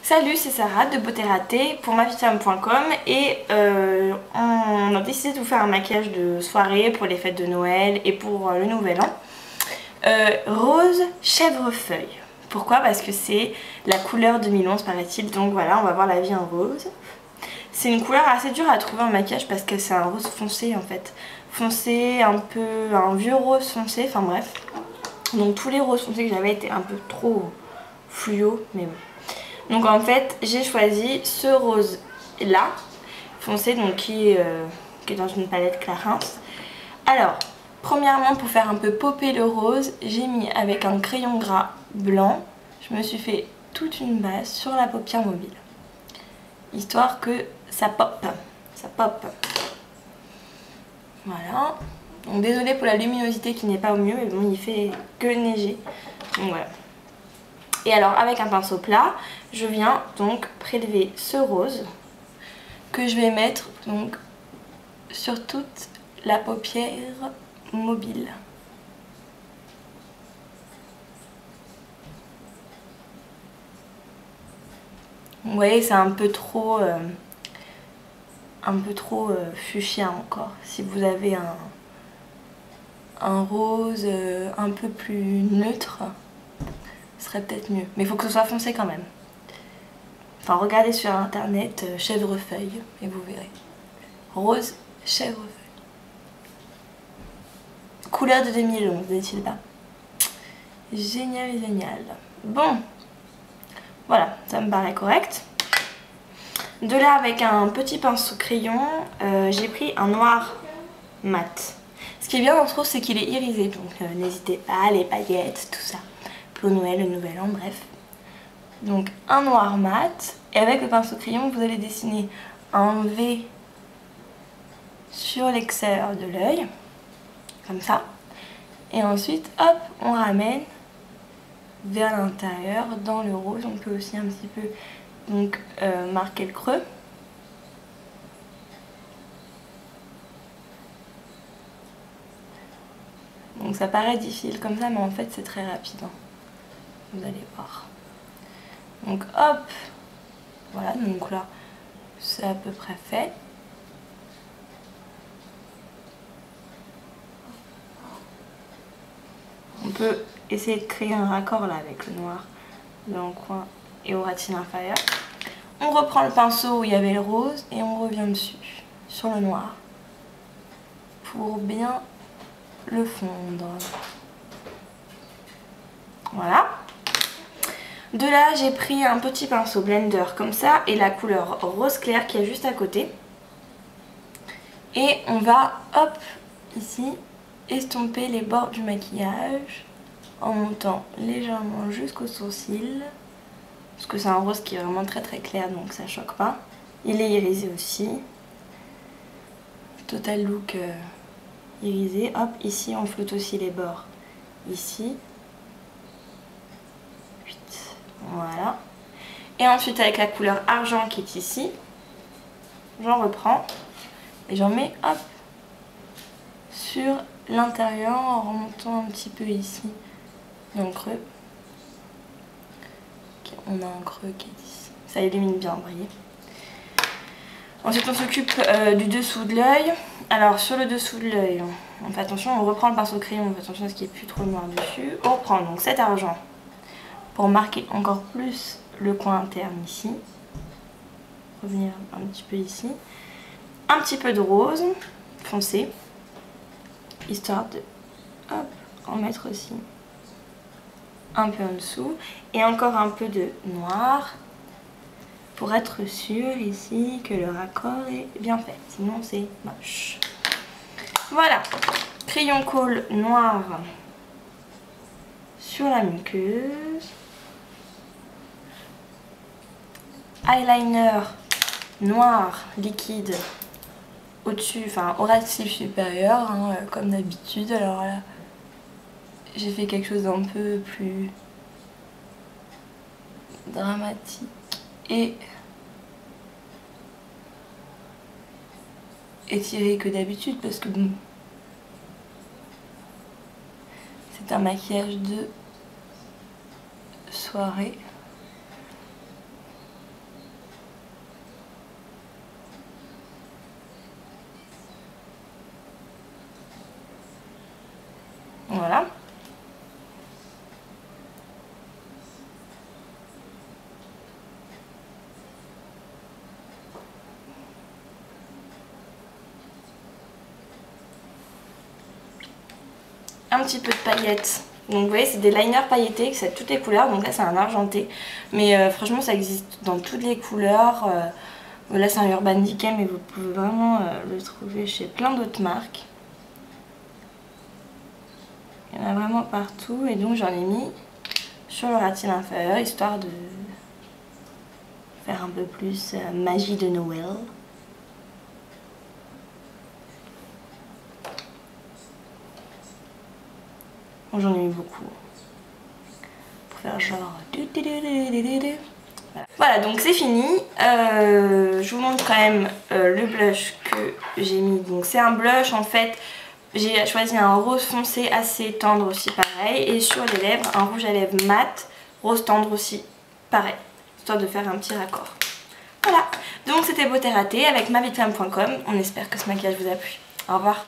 Salut, c'est Sarah de Beauté Ratée pour mavifemme.com et on a décidé de vous faire un maquillage de soirée pour les fêtes de Noël et pour le Nouvel An. Rose chèvrefeuille. Pourquoi? Parce que c'est la couleur 2011 paraît-il, donc voilà, on va voir la vie en rose. C'est une couleur assez dure à trouver en maquillage parce que c'est un rose foncé en fait. Foncé, un vieux rose foncé, enfin bref. Donc tous les roses foncés que j'avais étaient un peu trop fluo, mais bon. Donc en fait j'ai choisi ce rose là foncé, donc qui est dans une palette Clarins. Alors premièrement, pour faire un peu popper le rose, j'ai mis avec un crayon gras blanc, je me suis fait toute une base sur la paupière mobile, histoire que ça pop, voilà. Donc désolée pour la luminosité qui n'est pas au mieux, mais bon, il fait que neiger, donc voilà. Et alors avec un pinceau plat, je viens donc prélever ce rose que je vais mettre donc sur toute la paupière mobile. Vous voyez, c'est un peu trop fuchsia encore. Si vous avez un rose un peu plus neutre, ce serait peut-être mieux. Mais il faut que ce soit foncé quand même. Enfin, regardez sur internet chèvrefeuille et vous verrez. Rose chèvrefeuille. Couleur de 2011, n'est-il pas? Génial, génial. Bon, voilà, ça me paraît correct. De là, avec un petit pinceau crayon, j'ai pris un noir mat. Ce qui est bien dans ce rose, c'est qu'il est irisé, donc n'hésitez pas, les paillettes, tout ça. Pour Noël, le Nouvel An, bref. Donc un noir mat, et avec le pinceau crayon, vous allez dessiner un V sur l'extérieur de l'œil, comme ça. Et ensuite, hop, on ramène vers l'intérieur, dans le rose. On peut aussi un petit peu donc marquer le creux. Donc ça paraît difficile comme ça, mais en fait c'est très rapide, hein. Vous allez voir. Donc hop, voilà, donc là c'est à peu près fait. On peut essayer de créer un raccord là avec le noir dans le coin et au ratine inférieur. On reprend le pinceau où il y avait le rose et on revient dessus, sur le noir, pour bien le fondre. Voilà. De là, j'ai pris un petit pinceau blender comme ça et la couleur rose clair qui est juste à côté. Et on va, hop, ici, estomper les bords du maquillage en montant légèrement jusqu'aux sourcils. Parce que c'est un rose qui est vraiment très très clair, donc ça choque pas. Il est irisé aussi. Total look irisé. Hop, ici on floute aussi les bords. Ici. Voilà. Et ensuite avec la couleur argent qui est ici, j'en reprends et j'en mets hop sur l'intérieur en remontant un petit peu ici dans le creux. Okay, on a un creux qui est ici. Ça illumine bien, vous voyez. Ensuite on s'occupe du dessous de l'œil. Alors sur le dessous de l'œil, on fait attention, on reprend le pinceau crayon, on fait attention à ce qu'il n'y ait plus trop noir dessus. On reprend donc cet argent pour marquer encore plus le coin interne ici. Revenir un petit peu ici. Un petit peu de rose foncé, histoire de hop, en mettre aussi un peu en dessous. Et encore un peu de noir pour être sûr ici que le raccord est bien fait. Sinon c'est moche. Voilà, crayon colle noir sur la muqueuse. Eyeliner noir liquide au-dessus, enfin au relatif supérieur, hein, comme d'habitude. Alors là, j'ai fait quelque chose d'un peu plus dramatique et étiré que d'habitude parce que bon, c'est un maquillage de soirée. un petit peu de paillettes. Donc vous voyez, c'est des liners pailletés, c'est toutes les couleurs. Donc là c'est un argenté, mais franchement ça existe dans toutes les couleurs. Là c'est un Urban Decay, mais vous pouvez vraiment le trouver chez plein d'autres marques. Il y en a vraiment partout, et donc j'en ai mis sur le ratil inférieur, histoire de faire un peu plus magie de Noël. Bon, j'en ai mis beaucoup. Pour faire genre... Voilà, donc c'est fini. Je vous montre quand même le blush que j'ai mis. Donc c'est un blush en fait. J'ai choisi un rose foncé assez tendre aussi, pareil. Et sur les lèvres, un rouge à lèvres mat, rose tendre aussi, pareil. Histoire de faire un petit raccord. Voilà, donc c'était Beauté Ratée avec mavitefemme.com. On espère que ce maquillage vous a plu. Au revoir.